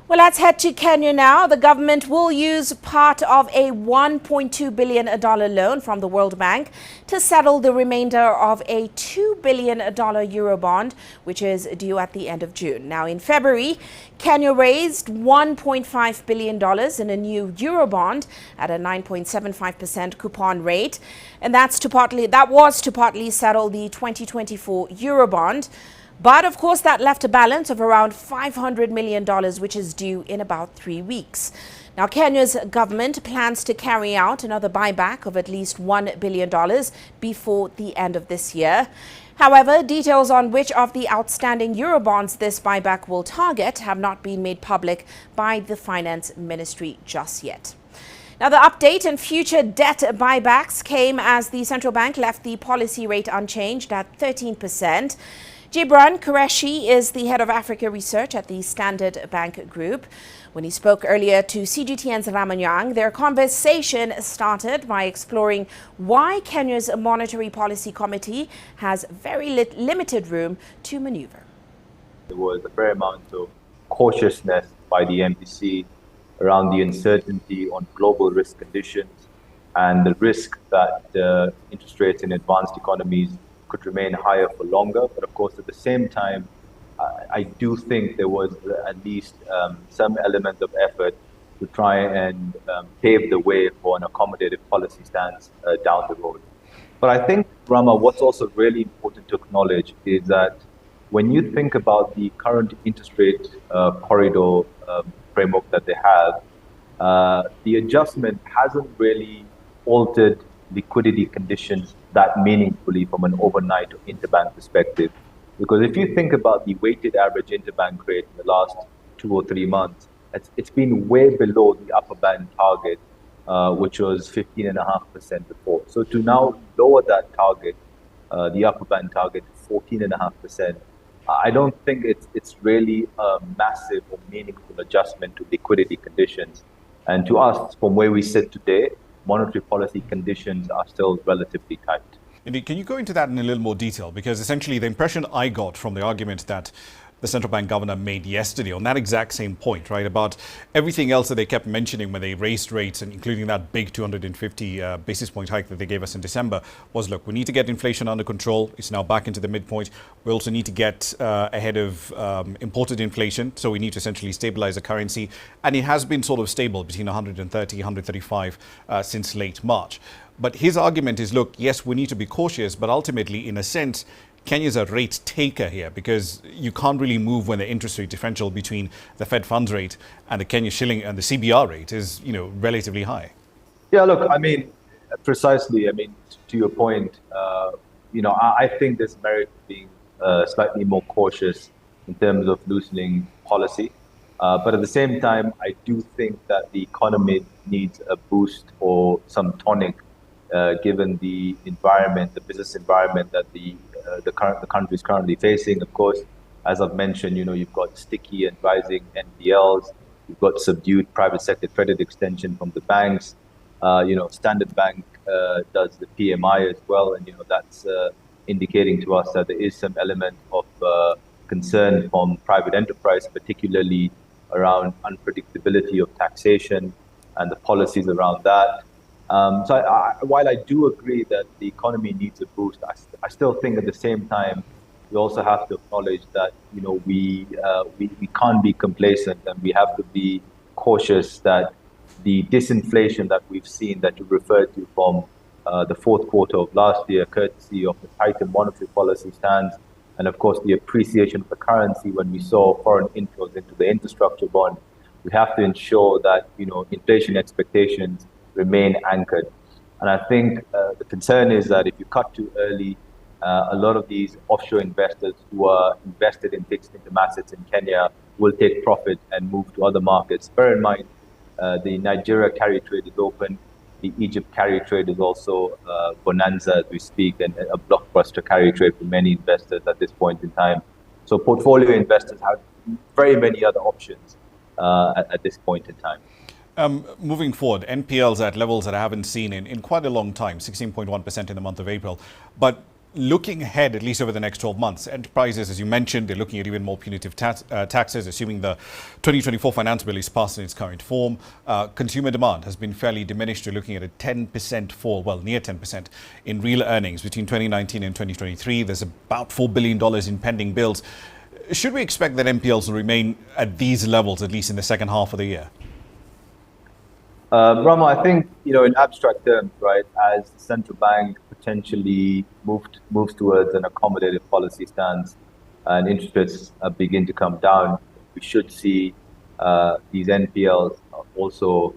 Well, let's head to Kenya now. The government will use part of a $1.2 billion loan from the World Bank to settle the remainder of a $2 billion Eurobond, which is due at the end of June. Now, in February, Kenya raised $1.5 billion in a new Eurobond at a 9.75% coupon rate. And that was to partly settle the 2024 Eurobond. But of course, that left a balance of around $500 million, which is due in about 3 weeks. Now, Kenya's government plans to carry out another buyback of at least $1 billion before the end of this year. However, details on which of the outstanding Eurobonds this buyback will target have not been made public by the Finance Ministry just yet. Now, the update and future debt buybacks came as the central bank left the policy rate unchanged at 13%. Jibran Quereishi is the head of Africa research at the Standard Bank Group. When he spoke earlier to CGTN's Ramanyang, their conversation started by exploring why Kenya's Monetary Policy Committee has very limited room to maneuver. There was a fair amount of cautiousness by the MPC around the uncertainty on global risk conditions and the risk that interest rates in advanced economies could remain higher for longer. But of course, at the same time, I do think there was at least some element of effort to try and pave the way for an accommodative policy stance down the road. But I think, Rama, what's also really important to acknowledge is that when you think about the current interest rate corridor framework that they have, the adjustment hasn't really altered liquidity conditions that meaningfully from an overnight or interbank perspective. Because if you think about the weighted average interbank rate in the last 2 or 3 months, it's been way below the upper band target, which was 15.5% before. So to now lower that target, the upper band target to 14.5%, I don't think it's really a massive or meaningful adjustment to liquidity conditions. And to us, from where we sit today, monetary policy conditions are still relatively tight. Indeed, can you go into that in a little more detail? Because essentially the impression I got from the argument that the central bank governor made yesterday on that exact same point, right, about everything else that they kept mentioning when they raised rates, and including that big 250 basis point hike that they gave us in December, was, look, we need to get inflation under control. It's now back into the midpoint. We also need to get ahead of imported inflation. So we need to essentially stabilize the currency. And it has been sort of stable between 130, 135 since late March. But his argument is, look, yes, we need to be cautious, but ultimately, in a sense, Kenya's a rate taker here because you can't really move when the interest rate differential between the Fed funds rate and the Kenya shilling and the CBR rate is, relatively high. Yeah, look, I mean, precisely. I mean, to your point, I think there's merit being slightly more cautious in terms of loosening policy. But at the same time, I do think that the economy needs a boost or some tonic, given the environment, the business environment that the country is currently facing. Of course, as I've mentioned, you've got sticky and rising NPLs. You've got subdued private sector credit extension from the banks. Standard Bank does the PMI as well, and that's indicating to us that there is some element of concern from private enterprise, particularly around unpredictability of taxation and the policies around that. While I do agree that the economy needs a boost, I still think at the same time we also have to acknowledge that we can't be complacent, and we have to be cautious that the disinflation that we've seen, that you referred to from the fourth quarter of last year, courtesy of the tighter monetary policy stance, and of course the appreciation of the currency when we saw foreign inflows into the infrastructure bond, we have to ensure that inflation expectations remain anchored. And I think the concern is that if you cut too early, a lot of these offshore investors who are invested in fixed income assets in Kenya will take profit and move to other markets. Bear in mind, the Nigeria carry trade is open. The Egypt carry trade is also bonanza as we speak, and a blockbuster carry trade for many investors at this point in time. So portfolio investors have very many other options at this point in time. Moving forward, NPLs at levels that I haven't seen in quite a long time, 16.1% in the month of April. But looking ahead, at least over the next 12 months, enterprises, as you mentioned, they're looking at even more punitive taxes, assuming the 2024 finance bill is passed in its current form. Consumer demand has been fairly diminished. We're looking at a 10% fall, well, near 10% in real earnings between 2019 and 2023. There's about $4 billion in pending bills. Should we expect that NPLs will remain at these levels, at least in the second half of the year? Rama, I think, in abstract terms, right, as the central bank potentially moves towards an accommodative policy stance and interest rates begin to come down, we should see these NPLs also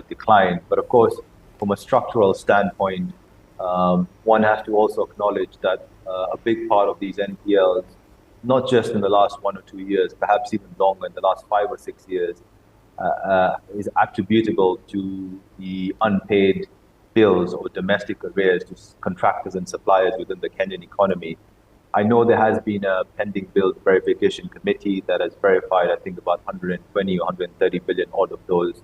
decline. But of course, from a structural standpoint, one has to also acknowledge that a big part of these NPLs, not just in the last 1 or 2 years, perhaps even longer, in the last 5 or 6 years, is attributable to the unpaid bills or domestic arrears to contractors and suppliers within the Kenyan economy. I know there has been a pending bills verification committee that has verified, I think, about 120 or 130 billion odd of those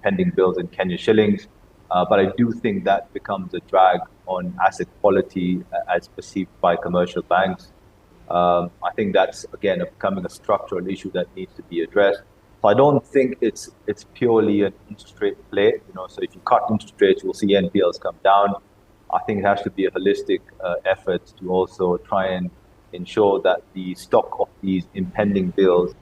pending bills in Kenyan shillings. But I do think that becomes a drag on asset quality as perceived by commercial banks. I think that's, again, becoming a structural issue that needs to be addressed. So I don't think it's purely an interest rate play. So if you cut interest rates, you'll see NPLs come down. I think it has to be a holistic effort to also try and ensure that the stock of these impending bills